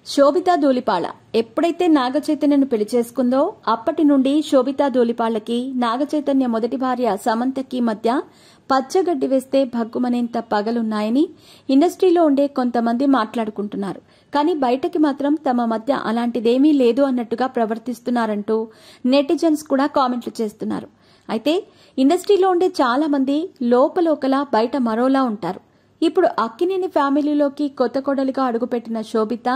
శోభితా ధూళిపాళ ఎప్పుడైతే నాగచైతన్యను పెళ్లి చేసుకుందో అప్పటి నుండి శోభితా ధూళిపాళకి నాగచైతన్య మొదటి భార్య సమంతకి మధ్య పచ్చగడ్డి వేస్తే భగ్గుమనేంత పగలున్నాయని ఇండస్ట్రీలో ఉండే కొంతమంది మాట్లాడుకుంటున్నారు. కానీ బయటకి మాత్రం తమ మధ్య అలాంటిదేమీ లేదు అన్నట్టుగా ప్రవర్తిస్తున్నారంటూ నెటిజన్స్ కూడా కామెంట్లు చేస్తున్నారు. అయితే ఇండస్ట్రీలో ఉండే చాలా మంది లోపలోకలా బయట మరోలా ఉంటారు. ఇప్పుడు అక్కినేని ఫ్యామిలీలోకి కొత్త కోడలిగా అడుగుపెట్టిన శోభిత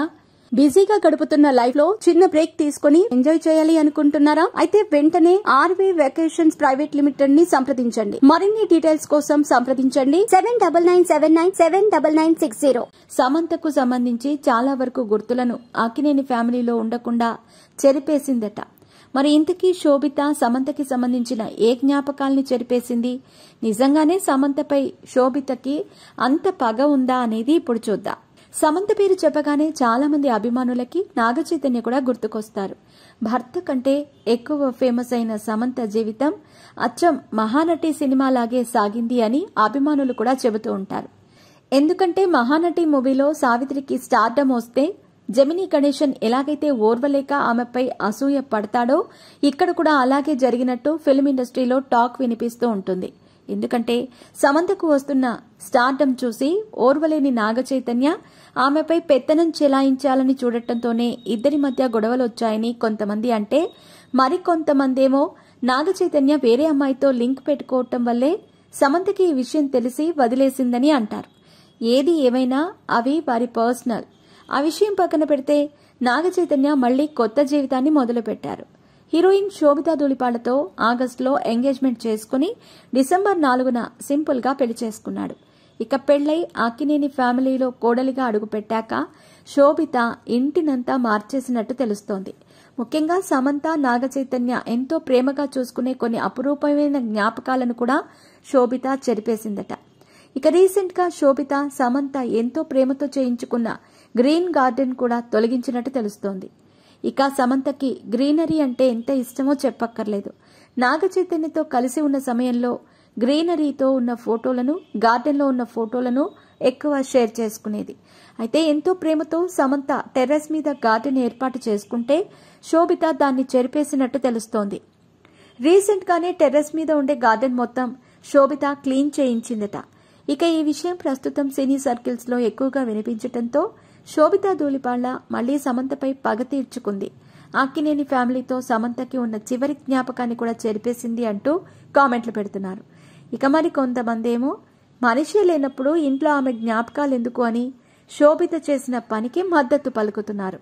బిజీగా గడుపుతున్న లైఫ్ లో చిన్న బ్రేక్ తీసుకుని ఎంజాయ్ చేయాలి అనుకుంటున్నారా? అయితే వెంటనే ఆర్వే వెకేషన్స్ ప్రైవేట్ లిమిటెడ్ ని సంప్రదించండి. మరిన్ని డీటెయిల్స్ కోసం సంప్రదించండి 7997979960. సమంతకు సంబంధించి చాలా వరకు గుర్తులను అక్కినేని ఫ్యామిలీలో ఉండకుండా చెరిపేసిందట. మరి ఇంతకీ శోభిత సమంతకి సంబంధించిన ఏ జ్ఞాపకాల్ని చెరిపేసింది? నిజంగానే సమంతపై శోభితకి అంత పగ ఉందా అనేది ఇప్పుడు చూద్దాం. సమంత పేరు చెప్పగానే చాలా మంది అభిమానులకి నాగచైతన్య కూడా గుర్తుకొస్తారు. భర్త కంటే ఎక్కువ ఫేమస్ అయిన సమంత జీవితం అచ్చం మహానటి సినిమాలాగే సాగింది అని అభిమానులు కూడా చెబుతూ ఉంటారు. ఎందుకంటే మహానటి మూవీలో సావిత్రికి స్టార్డమ్ వస్తే జెమినీ గణేశన్ ఎలాగైతే ఓర్వలేక ఆమెపై అసూయ పడతాడో ఇక్కడ కూడా అలాగే జరిగినట్టు ఫిల్మ్ ఇండస్ట్రీలో టాక్ వినిపిస్తూ ఉంటుంది. ఎందుకంటే సమంతకు వస్తున్న స్టార్డమ్ చూసి ఓర్వలేని నాగచైతన్య ఆమెపై పెత్తనం చెలాయించాలని చూడటంతోనే ఇద్దరి మధ్య గొడవలు వచ్చాయని కొంతమంది అంటే, మరికొంతమందేమో నాగచైతన్య వేరే అమ్మాయితో లింక్ పెట్టుకోవటం వల్లే సమంతకి ఈ విషయం తెలిసి వదిలేసిందని అంటారు. ఏది ఏమైనా అవి వారి పర్సనల్. ఆ విషయం పక్కన పెడితే నాగచైతన్య మళ్లీ కొత్త జీవితాన్ని మొదలుపెట్టారు. హీరోయిన్ శోభితా ధూళిపాళతో ఆగస్టులో ఎంగేజ్మెంట్ చేసుకుని డిసెంబర్ 4న సింపుల్ గా పెళ్లి చేసుకున్నాడు. ఇక పెళ్లై అక్కినేని ఫ్యామిలీలో కోడలిగా అడుగుపెట్టాక శోభిత ఇంటినంతా మార్చేసినట్టు తెలుస్తోంది. ముఖ్యంగా సమంత నాగచైతన్య ఎంతో ప్రేమగా చూసుకునే కొన్ని అపురూపమైన జ్ఞాపకాలను కూడా శోభిత చెరిపేసిందట. ఇక రీసెంట్ గా శోభిత సమంత ఎంతో ప్రేమతో చేయించుకున్న గ్రీన్ గార్డెన్ కూడా తొలగించినట్టు తెలుస్తోంది. ఇక సమంతకి గ్రీనరీ అంటే ఎంత ఇష్టమో చెప్పక్కర్లేదు. నాగచైతన్యతో కలిసి ఉన్న సమయంలో గ్రీనరీతో ఉన్న ఫోటోలను, గార్డెన్లో ఉన్న ఫోటోలను ఎక్కువ షేర్ చేసుకునేది. అయితే ఎంతో ప్రేమతో సమంత టెర్రస్ మీద గార్డెన్ ఏర్పాటు చేసుకుంటే శోభిత దాన్ని చెరిపేసినట్టు తెలుస్తోంది. రీసెంట్ గానే టెర్రస్ మీద ఉండే గార్డెన్ మొత్తం శోభిత క్లీన్ చేయించిందట. ఇక ఈ విషయం ప్రస్తుతం సినీ సర్కిల్స్ లో ఎక్కువగా వినిపించడంతో శోభితా ధూళిపాళ మళ్లీ సమంతపై పగ తీర్చుకుంది. అక్కినేని ఫ్యామిలీతో సమంతకి ఉన్న చివరి జ్ఞాపకాన్ని కూడా చెరిపేసింది అంటూ కామెంట్లు పెడుతున్నారు. ఇక మరి కొంతమంది ఏమో మనిషి లేనప్పుడు ఇంట్లో ఆమె జ్ఞాపకాలు ఎందుకు అని శోభిత చేసిన పనికి మద్దతు పలుకుతున్నారు.